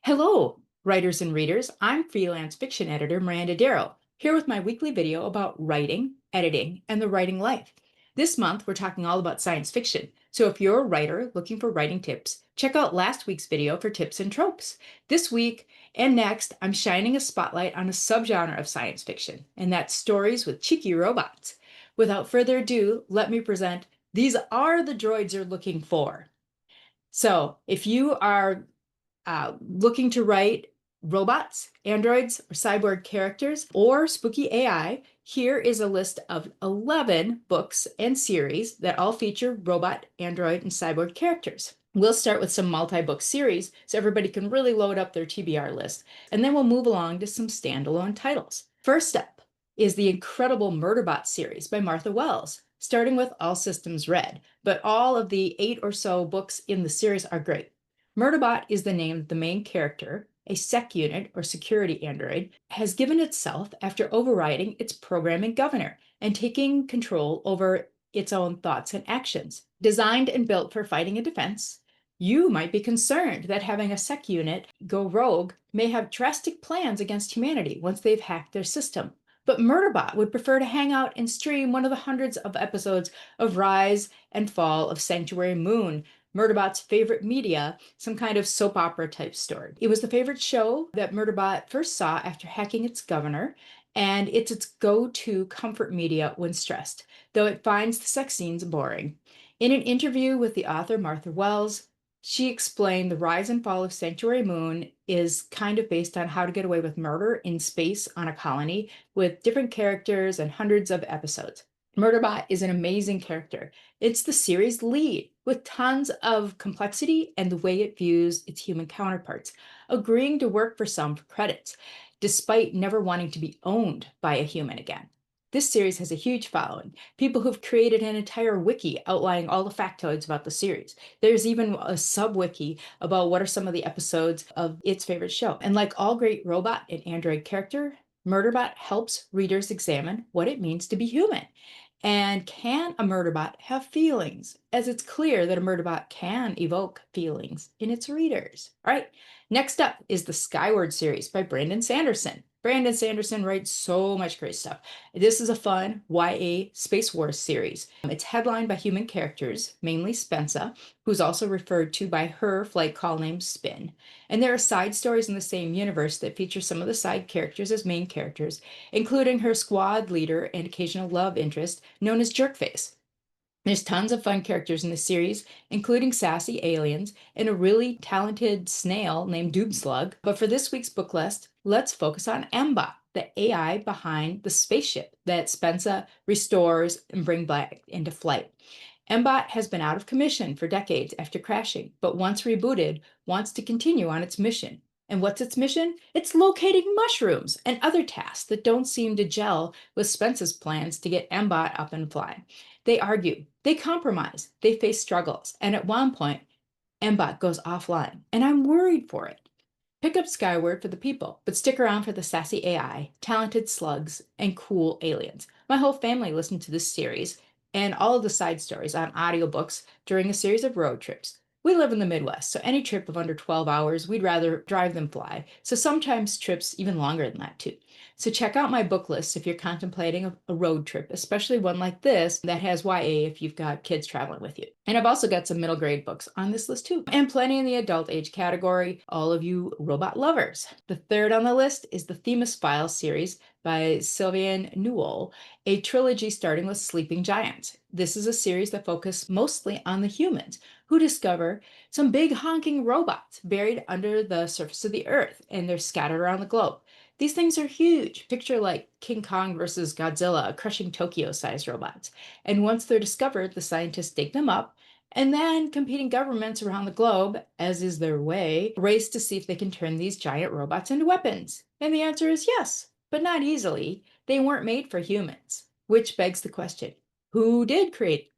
Hello, writers and readers. I'm freelance fiction editor Miranda Darrow, here with my weekly video about writing, editing, and the writing life. This month, we're talking all about science fiction. So if you're a writer looking for writing tips, check out last week's video for tips and tropes. This week and next, I'm shining a spotlight on a subgenre of science fiction, and that's stories with cheeky robots. Without further ado, let me present These Are the Droids You're Looking For. So if you are looking to write robots, androids, or cyborg characters, or spooky AI, here is a list of 11 books and series that all feature robot, android, and cyborg characters. We'll start with some multi-book series so everybody can really load up their TBR list, and then we'll move along to some standalone titles. First up is the incredible Murderbot series by Martha Wells, starting with All Systems Red, but all of the 8 or so books in the series are great. Murderbot is the name that the main character, a sec unit or security android, has given itself after overriding its programming governor and taking control over its own thoughts and actions. Designed and built for fighting and defense, you might be concerned that having a sec unit go rogue may have drastic plans against humanity once they've hacked their system. But Murderbot would prefer to hang out and stream one of the hundreds of episodes of Rise and Fall of Sanctuary Moon, Murderbot's favorite media, some kind of soap opera type story. It was the favorite show that Murderbot first saw after hacking its governor, and it's its go-to comfort media when stressed, though it finds the sex scenes boring. In an interview with the author Martha Wells, she explained the rise and fall of Sanctuary Moon is kind of based on how to get away with murder in space on a colony with different characters and hundreds of episodes. Murderbot is an amazing character. It's the series lead with tons of complexity and the way it views its human counterparts, agreeing to work for some for credits, despite never wanting to be owned by a human again. This series has a huge following, people who've created an entire wiki outlining all the factoids about the series. There's even a sub-wiki about what are some of the episodes of its favorite show. And like all great robot and android character, Murderbot helps readers examine what it means to be human. And can a Murderbot have feelings? As it's clear that a Murderbot can evoke feelings in its readers. All right, next up is the Skyward series by Brandon Sanderson. Brandon Sanderson writes so much great stuff. This is a fun YA Space Wars series. It's headlined by human characters, mainly Spencer, who's also referred to by her flight call name Spin. And there are side stories in the same universe that feature some of the side characters as main characters, including her squad leader and occasional love interest known as Jerkface. There's tons of fun characters in the series, including sassy aliens and a really talented snail named Doomslug. But for this week's book list, let's focus on MBot, the AI behind the spaceship that Spencer restores and brings back into flight. MBot has been out of commission for decades after crashing, but once rebooted, wants to continue on its mission. And what's its mission? It's locating mushrooms and other tasks that don't seem to gel with Spencer's plans to get MBot up and flying. They argue, they compromise, they face struggles, and at one point, MBot goes offline, and I'm worried for it. Pick up Skyward for the people, but stick around for the sassy AI, talented slugs, and cool aliens. My whole family listened to this series and all of the side stories on audiobooks during a series of road trips. We live in the Midwest, so any trip of under 12 hours, we'd rather drive than fly. So sometimes trips even longer than that too. So check out my book list if you're contemplating a road trip, especially one like this that has YA if you've got kids traveling with you. And I've also got some middle grade books on this list too, and plenty in the adult age category, all of you robot lovers. The third on the list is the Themis Files series by Sylvain Newell, a trilogy starting with Sleeping Giants. This is a series that focuses mostly on the humans who discover some big honking robots buried under the surface of the earth, and they're scattered around the globe. These things are huge. Picture like King Kong versus Godzilla, crushing Tokyo-sized robots. And once they're discovered, the scientists dig them up, and then competing governments around the globe, as is their way, race to see if they can turn these giant robots into weapons. And the answer is yes, but not easily. They weren't made for humans, which begs the question, who did create?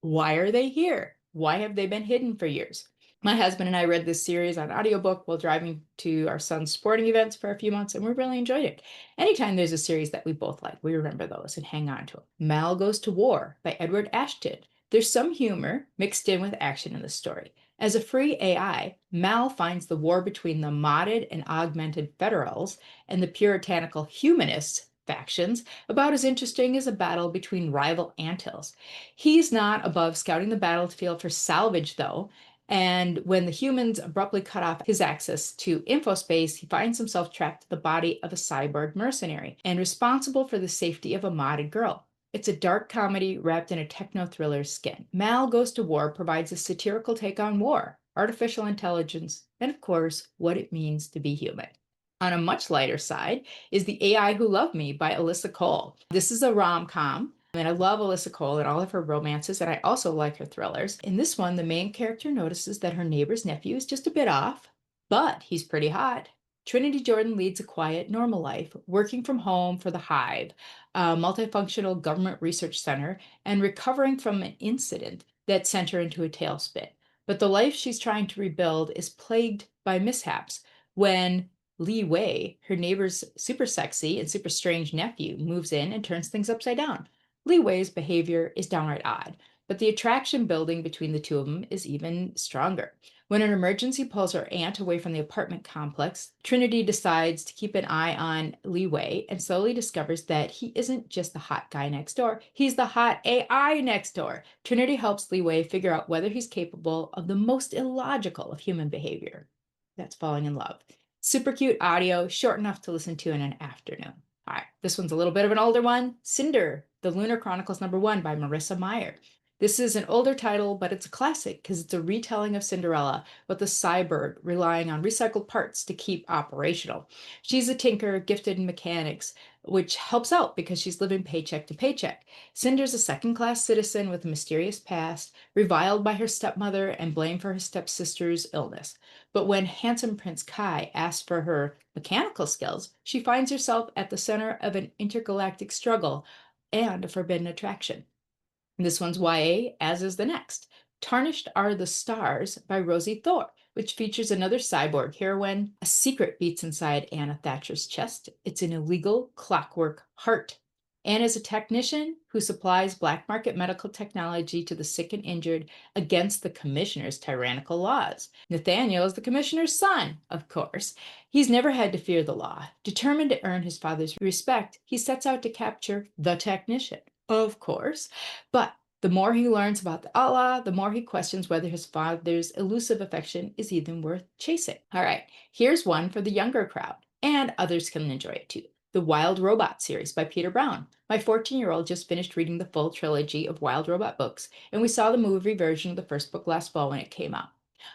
Why are they here? Why have they been hidden for years? My husband and I read this series on audiobook while driving to our son's sporting events for a few months, and we really enjoyed it. Anytime there's a series that we both like, we remember those and hang on to them. Mal Goes to War by Edward Ashton. There's some humor mixed in with action in the story. As a free AI, Mal finds the war between the modded and augmented Federals and the puritanical humanist factions about as interesting as a battle between rival anthills. He's not above scouting the battlefield for salvage, though, and when the humans abruptly cut off his access to infospace, he finds himself trapped in the body of a cyborg mercenary and responsible for the safety of a modded girl. It's a dark comedy wrapped in a techno thriller's skin. Mal Goes to War provides a satirical take on war, artificial intelligence, and of course, what it means to be human. On a much lighter side is The AI Who Loved Me by Alyssa Cole. This is a rom-com, and I love Alyssa Cole and all of her romances, and I also like her thrillers. In this one, the main character notices that her neighbor's nephew is just a bit off, but he's pretty hot. Trinity Jordan leads a quiet, normal life, working from home for the Hive, a multifunctional government research center, and recovering from an incident that sent her into a tailspin. But the life she's trying to rebuild is plagued by mishaps when Li Wei, her neighbor's super sexy and super strange nephew, moves in and turns things upside down. Li Wei's behavior is downright odd, but the attraction building between the two of them is even stronger. When an emergency pulls her aunt away from the apartment complex, Trinity decides to keep an eye on Li Wei and slowly discovers that he isn't just the hot guy next door, he's the hot AI next door. Trinity helps Li Wei figure out whether he's capable of the most illogical of human behavior. That's falling in love. Super cute audio, short enough to listen to in an afternoon. All right, this one's a little bit of an older one. Cinder, The Lunar Chronicles #1 by Marissa Meyer. This is an older title, but it's a classic because it's a retelling of Cinderella with a cyborg relying on recycled parts to keep operational. She's a tinker gifted in mechanics, which helps out because she's living paycheck to paycheck. Cinder's a second-class citizen with a mysterious past, reviled by her stepmother and blamed for her stepsister's illness. But when handsome Prince Kai asks for her mechanical skills, she finds herself at the center of an intergalactic struggle and a forbidden attraction. This one's YA, as is the next. Tarnished Are the Stars by Rosie Thor, which features another cyborg heroine. A secret beats inside Anna Thatcher's chest. It's an illegal clockwork heart. Anne is a technician who supplies black market medical technology to the sick and injured against the commissioner's tyrannical laws. Nathaniel is the commissioner's son, of course. He's never had to fear the law. Determined to earn his father's respect, he sets out to capture the technician, of course. But the more he learns about the outlaw, the more he questions whether his father's elusive affection is even worth chasing. All right, here's one for the younger crowd, and others can enjoy it too. The Wild Robot series by Peter Brown. My 14-year-old just finished reading the full trilogy of Wild Robot books, and we saw the movie version of the first book last fall when it came out.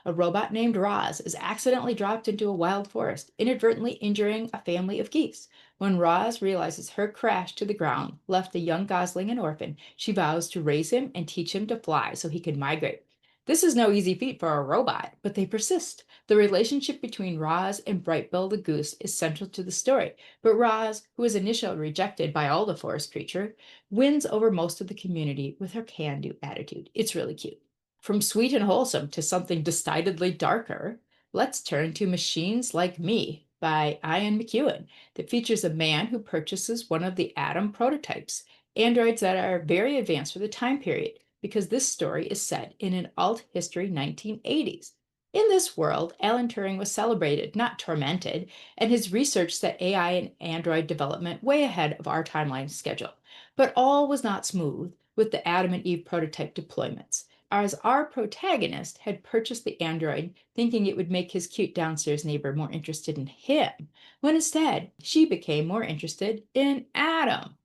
A robot named Roz is accidentally dropped into a wild forest, inadvertently injuring a family of geese. When Roz realizes her crash to the ground left the young gosling an orphan, she vows to raise him and teach him to fly so he can migrate. This is no easy feat for a robot, but they persist. The relationship between Roz and Brightbill the goose is central to the story, but Roz, who is initially rejected by all the forest creatures, wins over most of the community with her can-do attitude. It's really cute. From sweet and wholesome to something decidedly darker, let's turn to Machines Like Me by Ian McEwan, that features a man who purchases one of the Atom prototypes, androids that are very advanced for the time period, because this story is set in an alt history 1980s. In this world, Alan Turing was celebrated, not tormented, and his research set AI and Android development way ahead of our timeline schedule. But all was not smooth with the Adam and Eve prototype deployments, as our protagonist had purchased the android thinking it would make his cute downstairs neighbor more interested in him, when instead she became more interested in Adam.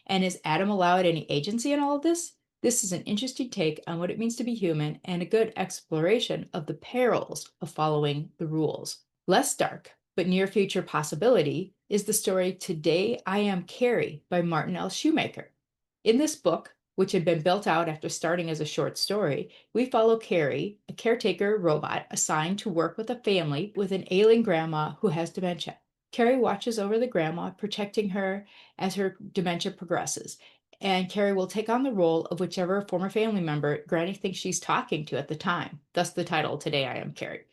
And is Adam allowed any agency in all of this? This is an interesting take on what it means to be human and a good exploration of the perils of following the rules. Less dark, but near future possibility, is the story Today I Am Carrie by Martin L. Shoemaker. In this book, which had been built out after starting as a short story, we follow Carrie, a caretaker robot assigned to work with a family with an ailing grandma who has dementia. Carrie watches over the grandma, protecting her as her dementia progresses, and Carrie will take on the role of whichever former family member Granny thinks she's talking to at the time, thus the title, Today I Am Carrie.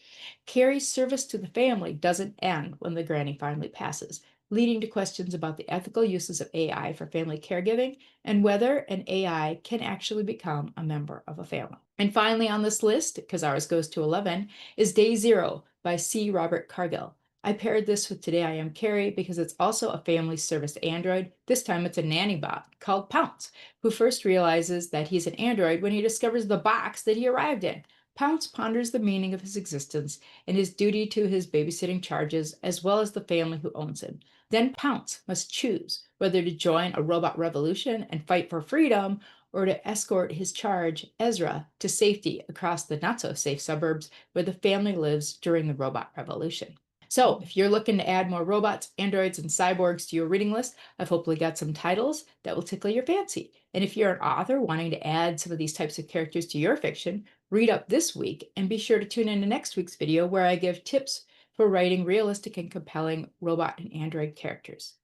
Carrie's service to the family doesn't end when the granny finally passes, leading to questions about the ethical uses of AI for family caregiving and whether an AI can actually become a member of a family. And finally on this list, because ours goes to 11, is Day Zero by C. Robert Cargill. I paired this with Today I Am Carrie because it's also a family service android. This time it's a nanny bot called Pounce, who first realizes that he's an android when he discovers the box that he arrived in. Pounce ponders the meaning of his existence and his duty to his babysitting charges, as well as the family who owns him. Then Pounce must choose whether to join a robot revolution and fight for freedom, or to escort his charge, Ezra, to safety across the not-so-safe suburbs where the family lives during the robot revolution. So if you're looking to add more robots, androids, and cyborgs to your reading list, I've hopefully got some titles that will tickle your fancy. And if you're an author wanting to add some of these types of characters to your fiction, read up this week and be sure to tune in to next week's video where I give tips for writing realistic and compelling robot and android characters.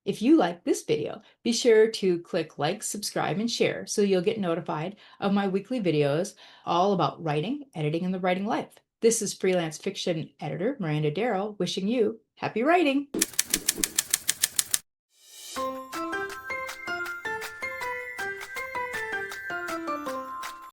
If you like this video, be sure to click like, subscribe, and share so you'll get notified of my weekly videos all about writing, editing, and the writing life. This is freelance fiction editor Miranda Darrow wishing you happy writing.